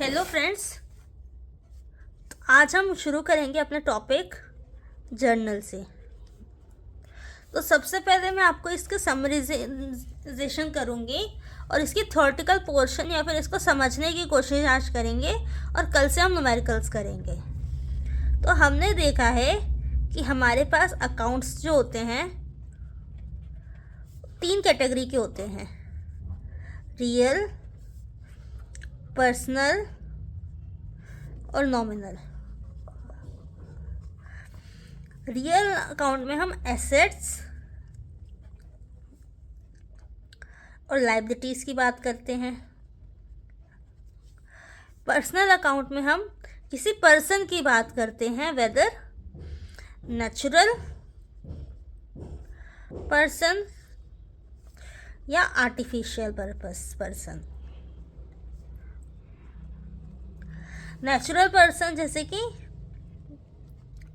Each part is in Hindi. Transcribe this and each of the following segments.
हेलो फ्रेंड्स, आज हम शुरू करेंगे अपना टॉपिक जर्नल से। तो सबसे पहले मैं आपको इसके समराइजेशन करूँगी और इसकी थ्योरेटिकल पोर्शन या फिर इसको समझने की कोशिश आज करेंगे और कल से हम न्यूमेरिकल्स करेंगे। तो हमने देखा है कि हमारे पास अकाउंट्स जो होते हैं 3 कैटेगरी के होते हैं, रियल, पर्सनल और नॉमिनल। रियल अकाउंट में हम एसेट्स और लायबिलिटीज़ की बात करते हैं। पर्सनल अकाउंट में हम किसी पर्सन की बात करते हैं, वेदर नेचुरल पर्सन या आर्टिफिशियल पर्सन। नेचुरल पर्सन जैसे कि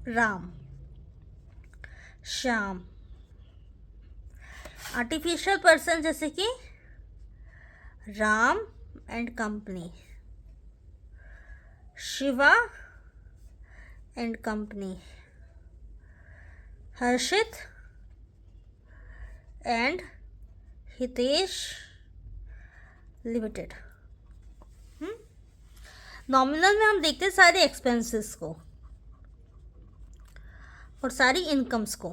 राम, श्याम। आर्टिफिशियल पर्सन जैसे कि Ram and company, Shiva and company, Harshit and Hitesh limited. Nominal में हम देखते हैं सारे एक्सपेंसेस को और सारी इनकम्स को।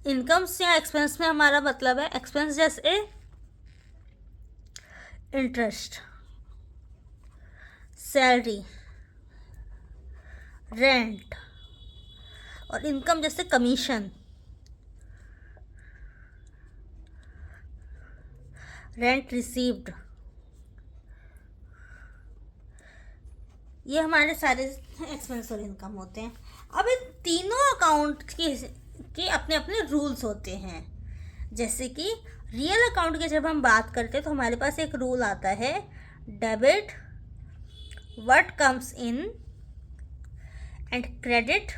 इनकम्स या एक्सपेंस में हमारा मतलब है एक्सपेंस जैसे इंटरेस्ट, सैलरी, रेंट, और इनकम जैसे कमीशन, रेंट रिसीव्ड। ये हमारे सारे एक्सपेंस और इनकम होते हैं। अब इन तीनों अकाउंट के अपने अपने रूल्स होते हैं। जैसे कि रियल अकाउंट की जब हम बात करते हैं तो हमारे पास एक रूल आता है, debit what comes in and credit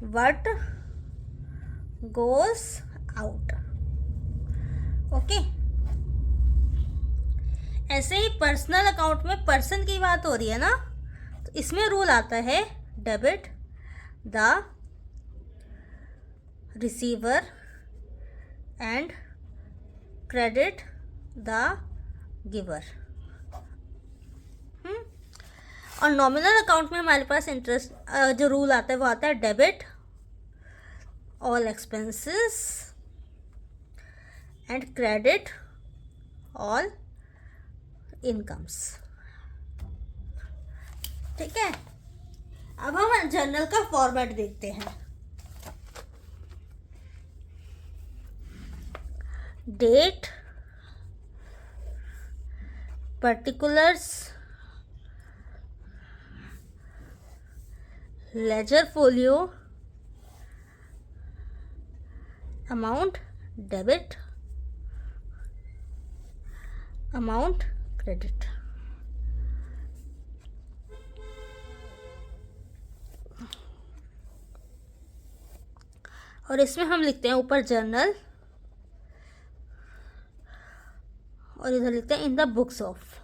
what goes out. Okay, ऐसे ही पर्सनल अकाउंट में पर्सन की बात हो रही है ना, तो इसमें रूल आता है debit the receiver and credit the giver. और नॉमिनल अकाउंट में हमारे पास इंटरेस्ट जो रूल आता है वो आता है debit all expenses and credit all incomes. ठीक है, अब हम जर्नल का फॉर्मेट देखते हैं। Date, particulars, ledger folio, amount debit, amount credit. और इसमें हम लिखते हैं ऊपर जर्नल और इधर लिखते हैं इन द बुक्स ऑफ।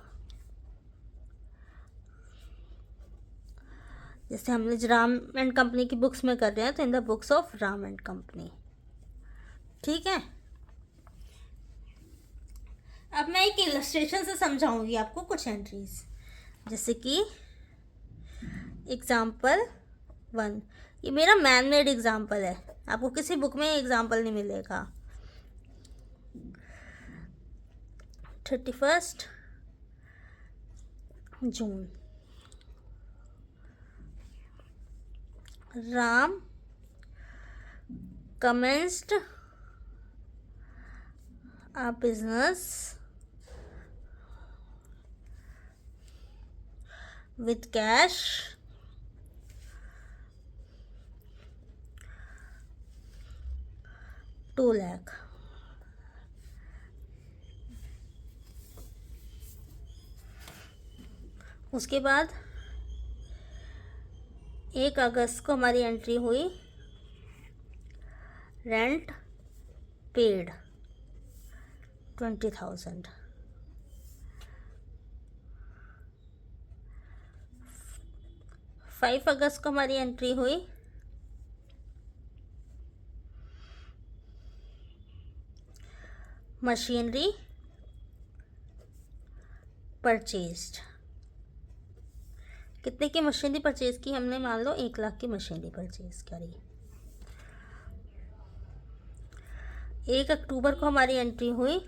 जैसे हमने राम एंड कंपनी की बुक्स में कर रहे हैं तो इन the books of Ram and company. ठीक है, अब मैं एक इलस्ट्रेशन से समझाऊंगी आपको कुछ एंट्रीज। जैसे कि एग्जाम्पल 1, ये मेरा मैन मेड एग्जाम्पल है, आपको किसी बुक में एग्जाम्पल नहीं मिलेगा। 31 जून, Ram commenced a business with cash $2 lakh। उसके बाद 1 अगस्त को हमारी एंट्री हुई, रेंट पेड 20,000। 5 अगस्त को हमारी एंट्री हुई। मशीनरी परचेज्ड, कितने की मशीनरी परचेज की हमने? मान लो 1 लाख की मशीनरी परचेज करी। 1 अक्टूबर को हमारी एंट्री हुई।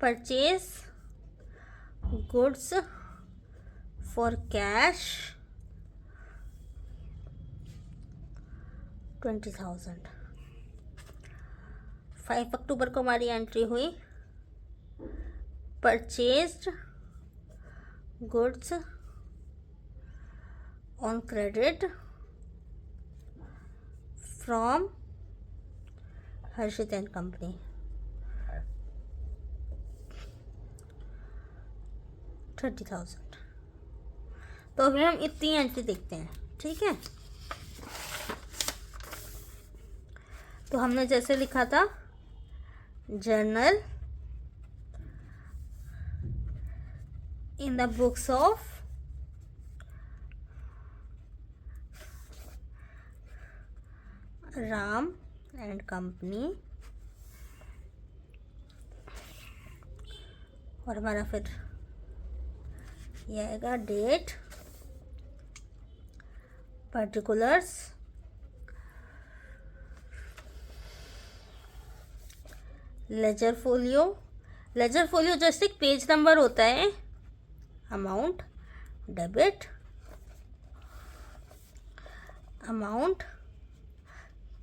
Purchase goods for cash 20,000। 5 अक्टूबर को हमारी एंट्री हुई। Purchased goods on credit from Harshit and company 30,000। तो अभी हम इतनी एंट्री देखते हैं, ठीक है। तो हमने जैसे लिखा था, journal in the books of Ram and company, और हमारा फिर यह आएगा date, particulars, ledger folio. Ledger folio जैसे एक पेज नंबर होता है। Amount debit, amount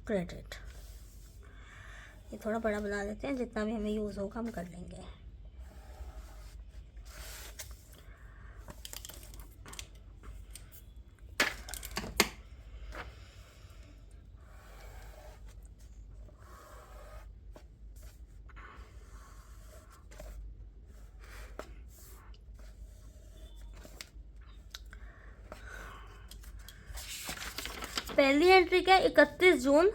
credit. ये थोड़ा बड़ा बना देते हैं, जितना भी हमें यूज़ होगा हम कर लेंगे। पहली एंट्री क्या, 31 जून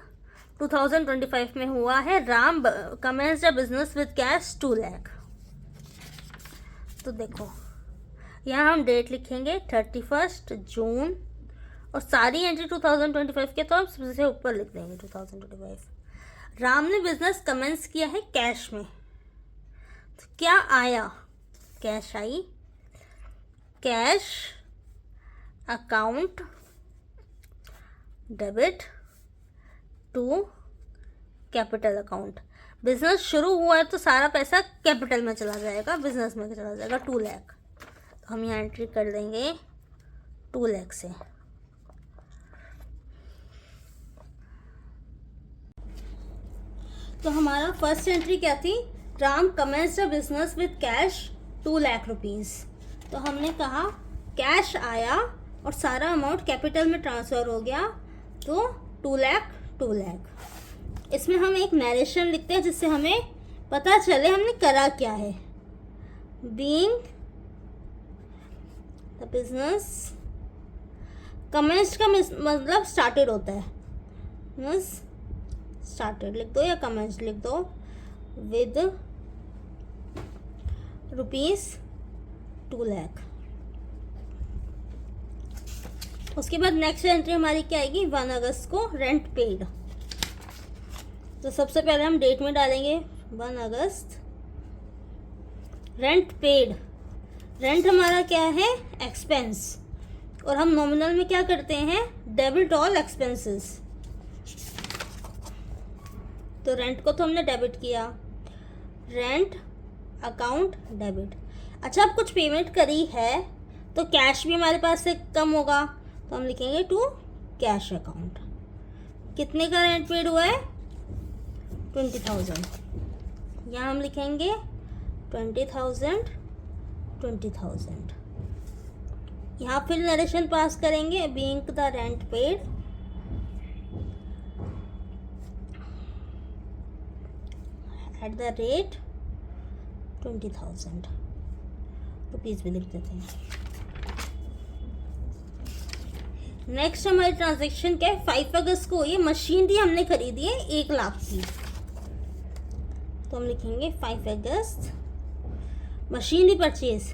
2025 में हुआ है। Ram commenced a business with cash 2 lakh. तो देखो यहाँ हम डेट लिखेंगे 31 जून, और सारी एंट्री 2025 के, तो हम सबसे ऊपर लिख देंगे 2025। राम ने बिजनेस कमेंस किया है कैश में। तो क्या आया? कैश आई। Cash account debit to capital account. Business शुरू हुआ है तो सारा पैसा कैपिटल में चला जाएगा, बिजनेस में चला जाएगा 2 लाख। तो हम यहाँ एंट्री कर देंगे 2 लाख से। तो हमारा फर्स्ट एंट्री क्या थी? Ram commenced a business with cash 2 lakh rupees. तो हमने कहा कैश आया और सारा अमाउंट कैपिटल में ट्रांसफ़र हो गया, तो 2 लाख। इसमें हम एक नरेशन लिखते हैं जिससे हमें पता चले हमने करा क्या है। बीइंग द बिजनेस कमेंस्ड का मतलब स्टार्टेड होता है, मीन्स स्टार्टेड लिख दो या कमेंस्ड लिख दो, विद ₹2 लाख। उसके बाद नेक्स्ट एंट्री हमारी क्या आएगी? 1 अगस्त को रेंट पेड। तो सबसे पहले हम डेट में डालेंगे 1 अगस्त। रेंट पेड, रेंट हमारा क्या है? एक्सपेंस, और हम नॉमिनल में क्या करते हैं? Debit all expenses. तो रेंट को तो हमने डेबिट किया, रेंट अकाउंट डेबिट। अच्छा, अब कुछ पेमेंट करी है तो कैश भी हमारे पास से कम होगा, तो हम लिखेंगे टू कैश अकाउंट। कितने का रेंट पेड हुआ है? 20,000। यहाँ हम लिखेंगे 20,000। यहाँ फिर नरेशन पास करेंगे, being the rent paid at the rate 20,000 rupees भी लिख देते हैं। नेक्स्ट हमारी ट्रांजेक्शन क्या है, 5 अगस्त को ये मशीनरी हमने खरीदी है 1 लाख की, तो हम लिखेंगे 5 अगस्त मशीनरी परचेज।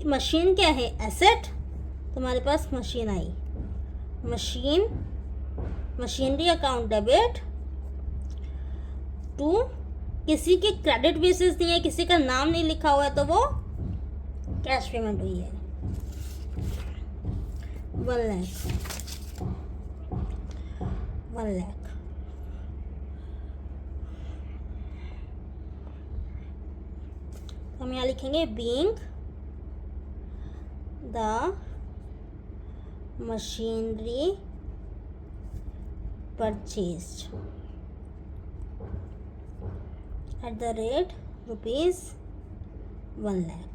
मशीन क्या है, एसेट, तो हमारे पास मशीन आई, मशीनरी अकाउंट डेबिट टू, किसी के क्रेडिट बेसिस नहीं है, किसी का नाम नहीं लिखा हुआ है, तो वो कैश पेमेंट हुई है 1 लाख। हम यहाँ लिखेंगे being the machinery purchased at the rate rupees 1 lakh.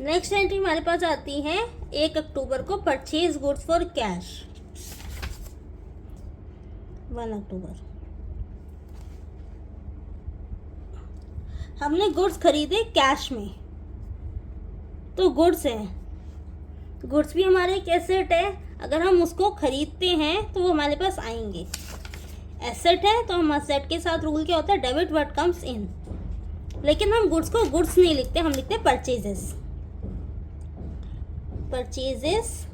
Next entry हमारे पास आती है 1 अक्टूबर को, परचेज गुड्स फॉर कैश 1 अक्टूबर। हमने गुड्स खरीदे कैश में, तो गुड्स है, गुड्स भी हमारे एक एसेट है, अगर हम उसको खरीदते हैं तो वो हमारे पास आएंगे। एसेट है तो हम एसेट के साथ रूल क्या होता है, डेबिट व्हाट कम्स इन, लेकिन हम गुड्स को गुड्स नहीं लिखते, हम लिखते हैं परचेजेस। परचेजेस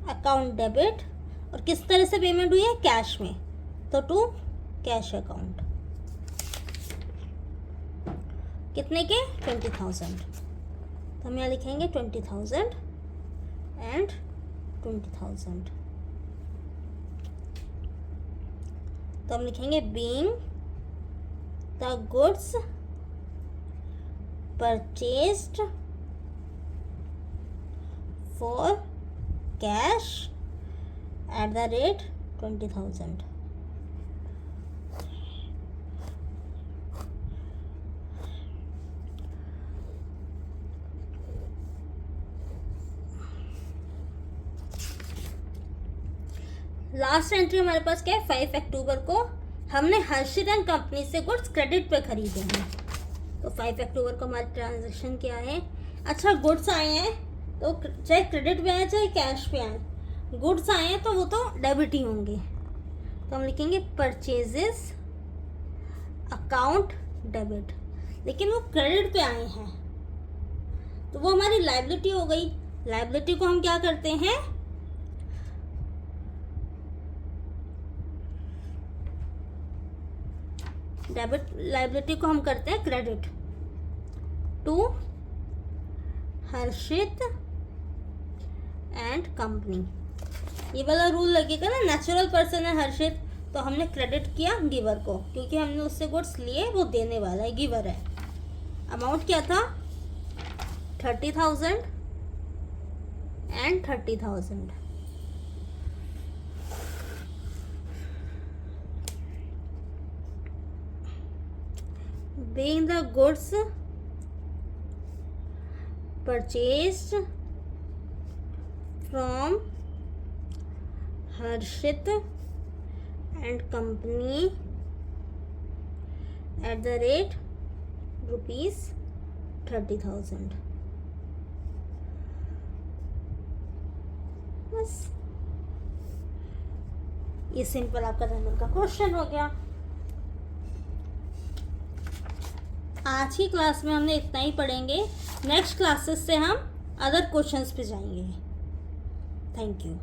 अकाउंट डेबिट, और किस तरह से पेमेंट हुई है, कैश में, तो टू कैश अकाउंट, कितने के, 20,000, तो हम यहाँ लिखेंगे 20,000 एंड 20,000, तो हम लिखेंगे being the goods purchased for cash at the rate 20,000। Last entry हमारे पास क्या है, 5 अक्टूबर को हमने हर्षित एंड कंपनी से गुड्स क्रेडिट पे खरीदे हैं, तो 5 अक्टूबर को हमारी ट्रांजेक्शन क्या है, अच्छा गुड्स आए हैं तो चाहे क्रेडिट पे आए चाहे कैश पे आए, गुड्स आए हैं तो वो तो डेबिट ही होंगे, तो हम लिखेंगे परचेजेस अकाउंट डेबिट, लेकिन वो क्रेडिट पे आए हैं तो वो हमारी लायबिलिटी हो गई। लायबिलिटी को हम क्या करते हैं, डेबिट लायबिलिटी को हम करते हैं credit to Harshit and company. ये वाला रूल लगेगा ना, नेचुरल पर्सन है हर्षित, तो हमने क्रेडिट किया गिवर को, क्योंकि हमने उससे गुड्स लिए, वो देने वाला है, गिवर है। अमाउंट क्या था, 30,000 and 30,000। Being the goods purchased from Harshit and company at the rate rupees 30,000। बस ये सिंपल आपका जनरल का क्वेश्चन हो गया। आज की क्लास में हमने इतना ही पढ़ेंगे, नेक्स्ट क्लासेस से हम अदर क्वेश्चंस पे जाएंगे। Thank you.